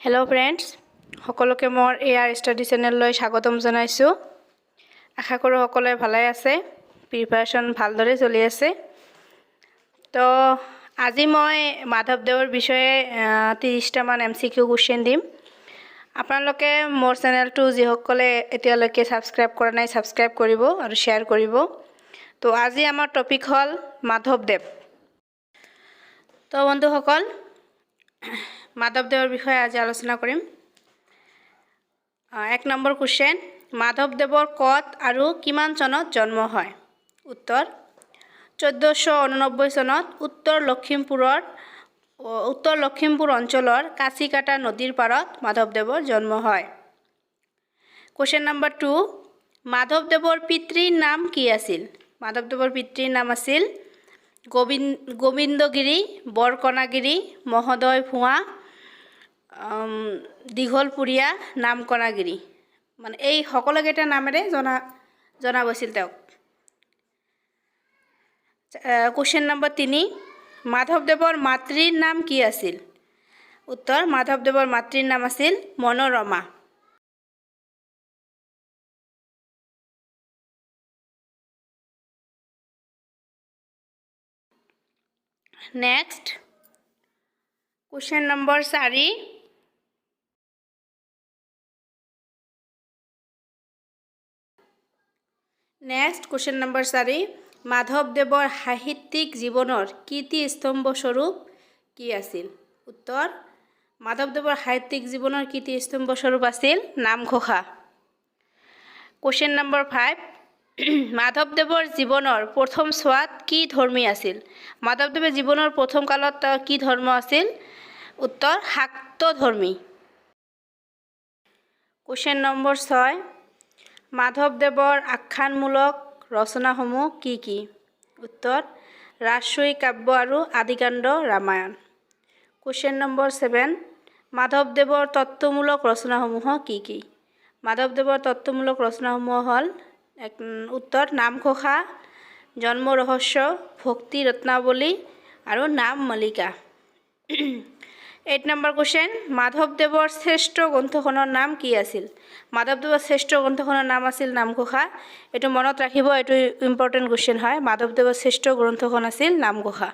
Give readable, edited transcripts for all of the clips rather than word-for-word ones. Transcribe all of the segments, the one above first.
Hello friends সকলোকে মোৰ এআৰ study চেনেললৈ স্বাগতম জনাইছো। আশা কৰোঁ সকলোৱে ভালে আছে, প্ৰিপাৰেচন ভালদৰে চলি আছে। তো আজি মই মাধৱদেৱৰ বিষয়ে 30টা মান MCQ কোৱেশ্চন দিম। আপোনালোকে মোৰ চেনেলটো যিসকলে এতিয়ালৈকে সাবস্ক্ৰাইব কৰা নাই সাবস্ক্ৰাইব কৰিব আৰু শ্বেয়াৰ কৰিব। তো আজি আমাৰ টপিক হ'ল মাধৱদেৱ। তো বন্ধুসকল মাধৱদেৱৰ বিষয়ে আজি আলোচনা কৰিম। 1 নম্বৰ কোৱেশ্চন, মাধৱদেৱৰ ক'ত আৰু কিমান চনত জন্ম হয়? উত্তৰ 1489 চনত উত্তৰ লখিমপুৰ অঞ্চলৰ কাছিকাটা নদীৰ পাৰত মাধৱদেৱৰ জন্ম হয়। কোৱেশ্চন নম্বৰ 2, মাধৱদেৱৰ পিতৃৰ নাম কি আছিল? মাধৱদেৱৰ পিতৃৰ নাম আছিল গোবিন্দগিৰি, বৰকণাগিৰি, মহোদয় ভুৱা, দীঘলপুৰীয়া, নামকণাগিৰি। মানে এই সকলোকেইটা নামেৰে জনা গৈছিল তেওঁক। কোৱেশ্চন নম্বৰ 3, মাধৱদেৱৰ মাতৃৰ নাম কি আছিল? উত্তৰ মাধৱদেৱৰ মাতৃৰ নাম আছিল মনোৰমা। নেক্সট কোৱেশ্চন নম্বৰ 4, মাধৱদেৱৰ সাহিত্যিক জীৱনৰ কীৰ্তিস্তম্ভস্বৰূপ কি আছিল? উত্তৰ মাধৱদেৱৰ সাহিত্যিক জীৱনৰ কীৰ্তিস্তম্ভস্বৰূপ আছিল নামঘোষা। কোৱেশ্চন নম্বৰ 5, মাধৱদেৱৰ জীৱনৰ প্ৰথম ছোৱাত কি ধৰ্মী আছিল? মাধৱদেৱৰ জীৱনৰ প্ৰথম কালত কি ধৰ্ম আছিল? উত্তৰ শাক্ত ধৰ্মী। কোৱেশ্চন নম্বৰ 6, মাধৱদেৱৰ আখ্যানমূলক ৰচনাসমূহ কি কি? উত্তৰ ৰাজসূয় কাব্য আৰু আদিকাণ্ড ৰামায়ণ। কোৱেশ্চন নম্বৰ 7, মাধৱদেৱৰ তত্ত্বমূলক ৰচনাসমূহ কি কি? মাধৱদেৱৰ তত্ত্বমূলক ৰচনাসমূহ হ'ল উত্তৰ নামঘোষা, জন্ম ৰহস্য, ভক্তি ৰত্নাৱলী আৰু নাম মল্লিকা। 8 নম্বৰ কোৱেশ্চন, মাধৱদেৱৰ শ্ৰেষ্ঠ গ্ৰন্থখনৰ নাম কি আছিল? মাধৱদেৱৰ শ্ৰেষ্ঠ গ্ৰন্থখনৰ নাম আছিল নামঘোষা। এইটো মনত ৰাখিব, এইটো ইম্পৰ্টেণ্ট কোৱেশ্চন হয়। মাধৱদেৱৰ শ্ৰেষ্ঠ গ্ৰন্থখন আছিল নামঘোষা।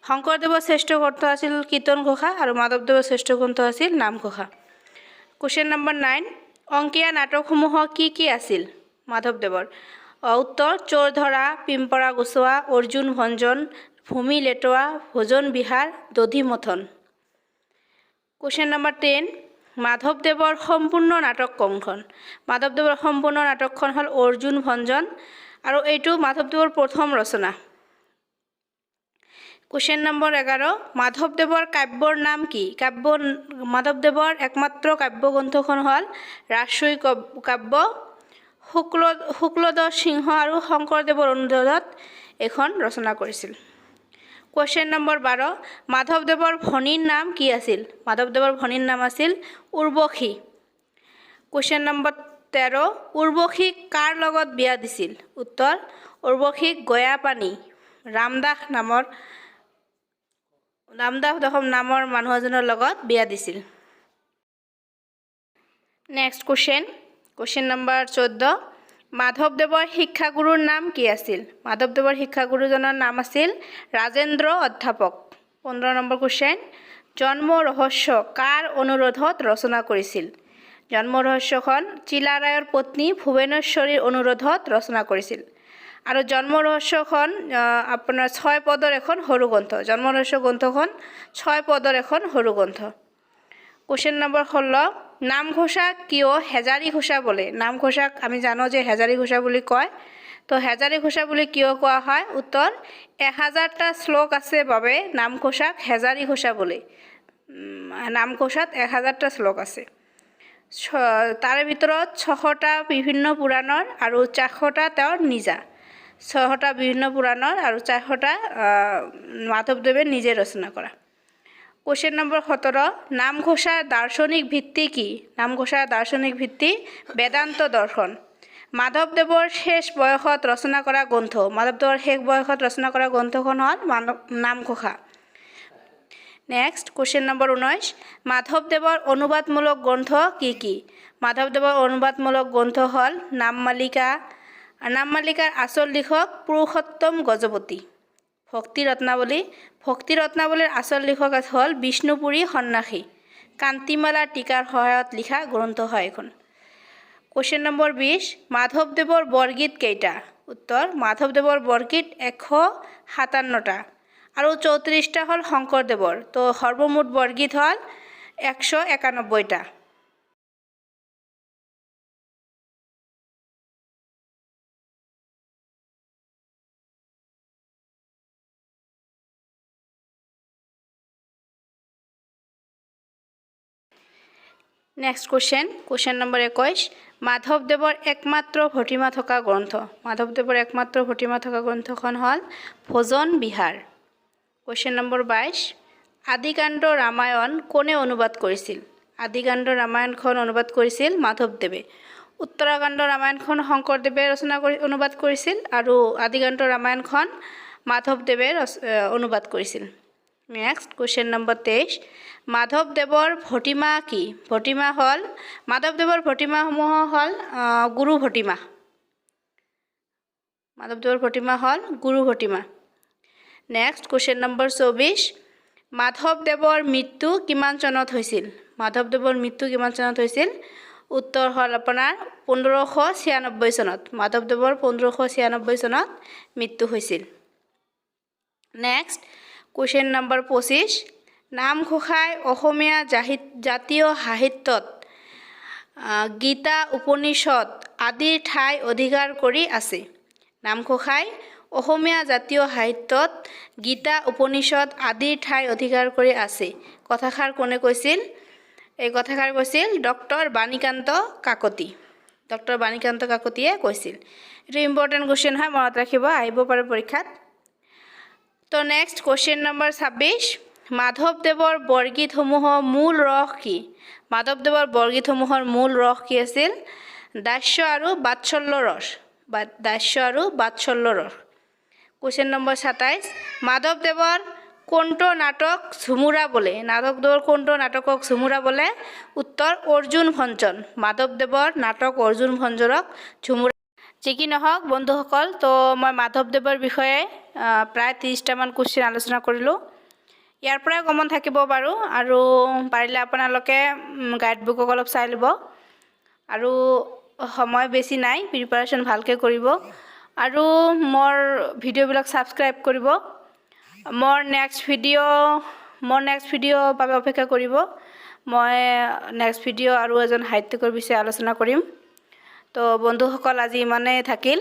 শংকৰদেৱৰ শ্ৰেষ্ঠ গ্ৰন্থ আছিল কীৰ্তন ঘোষা আৰু মাধৱদেৱৰ শ্ৰেষ্ঠ গ্ৰন্থ আছিল নামঘোষা। কোৱেশ্চন নম্বৰ 9, অংকীয়া নাটকসমূহ কি কি আছিল মাধৱদেৱৰ? উত্তৰ চোৰ ধৰা, পিম্পৰা গুচোৱা, অৰ্জুন ভঞ্জন, ভূমি লেটোৱা, ভোজন বিহাৰ, দধি মথন। কোৱেশ্চন নম্বৰ 10, মাধৱদেৱৰ সম্পূৰ্ণ নাটক কোনখন? মাধৱদেৱৰ সম্পূৰ্ণ নাটকখন হ'ল অৰ্জুন ভঞ্জন আৰু এইটো মাধৱদেৱৰ প্ৰথম ৰচনা। কোৱেশ্চন নম্বৰ 11, মাধৱদেৱৰ কাব্যৰ নাম কি? মাধৱদেৱৰ একমাত্ৰ কাব্য গ্ৰন্থখন হ'ল ৰাজসূয় কাব্য। শুক্লধ্বজ সিংহ আৰু শংকৰদেৱৰ অনুৰোধত এখন ৰচনা কৰিছিল। কোৱেশ্চন নম্বৰ 12, মাধৱদেৱৰ ভনীৰ নাম কি আছিল? মাধৱদেৱৰ ভনীৰ নাম আছিল উৰ্বশী। কোৱেশ্চন নম্বৰ 13, উৰ্বশীক কাৰ লগত বিয়া দিছিল? উত্তৰ উৰ্বশীক গয়াপানী ৰামদাস নামৰ মানুহ এজনৰ লগত বিয়া দিছিল। নেক্সট কোৱেশ্চন নম্বৰ 14, মাধৱদেৱৰ শিক্ষাগুৰুৰ নাম কি আছিল? মাধৱদেৱৰ শিক্ষাগুৰুজনৰ নাম আছিল ৰাজেন্দ্ৰ অধ্যাপক। 15 নম্বৰ কোৱেশ্চন, জন্ম ৰহস্য কাৰ অনুৰোধত ৰচনা কৰিছিল? জন্ম ৰহস্যখন চিলাৰায়ৰ পত্নী ভুৱনেশ্বৰীৰ অনুৰোধত ৰচনা কৰিছিল। আৰু জন্ম ৰহস্যখন আপোনাৰ 6 পদৰ এখন সৰু গ্ৰন্থ। জন্ম ৰহস্য গ্ৰন্থখন 6 পদৰ এখন সৰু গ্ৰন্থ। কোৱেশ্চন নম্বৰ 16, নামঘোষাক কিয় হেজাৰী ঘোষা বোলে? নামঘোষাক আমি জানো যে হেজাৰী ঘোষা বুলি কয়। তো হেজাৰী ঘোষা বুলি কিয় কোৱা হয়? উত্তৰ 1000টা শ্লোক আছে বাবে নামঘোষাক হেজাৰী ঘোষা বোলে। নামঘোষাত 1000টা শ্লোক আছে। তাৰে ভিতৰত 600টা বিভিন্ন পুৰাণৰ আৰু 400টা তেওঁৰ নিজা। 600টা বিভিন্ন পুৰাণৰ আৰু 400টা মাধৱদেৱে নিজে ৰচনা কৰা। কোৱেশ্চন নম্বৰ 17, নামঘোষাৰ দাৰ্শনিক ভিত্তি কি? নামঘোষাৰ দাৰ্শনিক ভিত্তি বেদান্ত দৰ্শন। মাধৱদেৱৰ শেষ বয়সত ৰচনা কৰা গ্ৰন্থ। মাধৱদেৱৰ শেষ বয়সত ৰচনা কৰা গ্ৰন্থখন হ'ল নামঘোষা। নেক্সট কুৱেশ্যন নম্বৰ 19 মাধৱদেৱৰ অনুবাদমূলক গ্ৰন্থ কি কি মাধৱদেৱৰ অনুবাদমূলক গ্ৰন্থ হ'ল নামমালিকাৰ আচল লিখক পুৰুষোত্তম গজপতি ভক্তি ৰত্নাৱলীৰ আচল লিখক হ'ল বিষ্ণুপুৰী সন্ন্যাসী কান্তিমালা টীকাৰ সহায়ত লিখা গ্ৰন্থ হয় এখন কুৱেশ্যন নম্বৰ 20 মাধৱদেৱৰ বৰগীত কেইটা উত্তৰ মাধৱদেৱৰ বৰগীত 157টা আৰু 34টা হ'ল শংকৰদেৱৰ তো সৰ্বমুঠ বৰগীত হ'ল 191টা নেক্সট কুৱেশ্যন নম্বৰ 21 মাধৱদেৱৰ একমাত্ৰ ভটিমা থকা গ্ৰন্থ মাধৱদেৱৰ একমাত্ৰ ভটিমা থকা গ্ৰন্থখন হ'ল ভজন বিহাৰ কুৱেশ্যন নম্বৰ 22 আদিকাণ্ড ৰামায়ণ কোনে অনুবাদ কৰিছিল আদিকাণ্ড ৰামায়ণখন অনুবাদ কৰিছিল মাধৱদেৱে উত্তৰাকাণ্ড ৰামায়ণখন শংকৰদেৱে অনুবাদ কৰিছিল আৰু আদিকাণ্ড ৰামায়ণখন মাধৱদেৱে অনুবাদ কৰিছিল নেক্সট কুৱেশ্যন নম্বৰ 23 মাধৱদেৱৰ ভটিমা কি ভটিমা হ'ল মাধৱদেৱৰ ভটিমাসমূহ হ'ল গুৰু ভটিমা মাধৱদেৱৰ ভটিমা হ'ল গুৰু ভটিমা নেক্সট কুৱেশ্যন নম্বৰ 24 মাধৱদেৱৰ মৃত্যু কিমান চনত হৈছিল মাধৱদেৱৰ মৃত্যু কিমান চনত হৈছিল উত্তৰ হ'ল আপোনাৰ 1596 চনত মাধৱদেৱৰ 1596 চনত মৃত্যু হৈছিল নেক্সট কুৱেশ্যন নম্বৰ 25 নামঘোষাই অসমীয়া জাতীয় সাহিত্যত গীতা উপনিষদ আদিৰ ঠাই অধিকাৰ কৰি আছে নামঘোষাই অসমীয়া জাতীয় সাহিত্যত গীতা উপনিষদ আদিৰ ঠাই অধিকাৰ কৰি আছে কথাষাৰ কোনে কৈছিল এই কথাষাৰ কৈছিল ডক্টৰ বাণীকান্ত কাকতিয়ে কৈছিল এইটো ইম্পৰ্টেণ্ট কুৱেশ্যন হয় মনত ৰাখিব আহিব পাৰে পৰীক্ষাত তো নেক্সট কুৱেশ্যন নম্বৰ 26 মাধৱদেৱৰ বৰগীতসমূহৰ মূল ৰস কি মাধৱদেৱৰ বৰগীতসমূহৰ মূল ৰস কি আছিল দাস্য আৰু বাৎসল্য ৰস কুৱেশ্যন নম্বৰ 27 মাধৱদেৱৰ কোনটো নাটক ঝুমুৰা বোলে মাধৱদেৱৰ কোনটো নাটকক ঝুমুৰা বোলে উত্তৰ অৰ্জুন ভঞ্জন মাধৱদেৱৰ নাটক অৰ্জুন ভঞ্জনক ঝুমুৰা যি কি নহওক বন্ধুসকল তো মই মাধৱদেৱৰ বিষয়ে প্ৰায় 30টামান কুৱেশ্যন আলোচনা কৰিলোঁ ইয়াৰ পৰাই কমন থাকিব বাৰু আৰু পাৰিলে আপোনালোকে গাইডবুকক অলপ চাই ল'ব আৰু সময় বেছি নাই প্ৰিপাৰেশ্যন ভালকৈ কৰিব আৰু মোৰ ভিডিঅ'বিলাক ছাবস্ক্ৰাইব কৰিব মোৰ নেক্সট ভিডিঅ' বাবে অপেক্ষা কৰিব মই নেক্সট ভিডিঅ' আৰু এজন সাহিত্যিকৰ বিষয়ে আলোচনা কৰিম তো বন্ধুসকল আজি ইমানেই থাকিল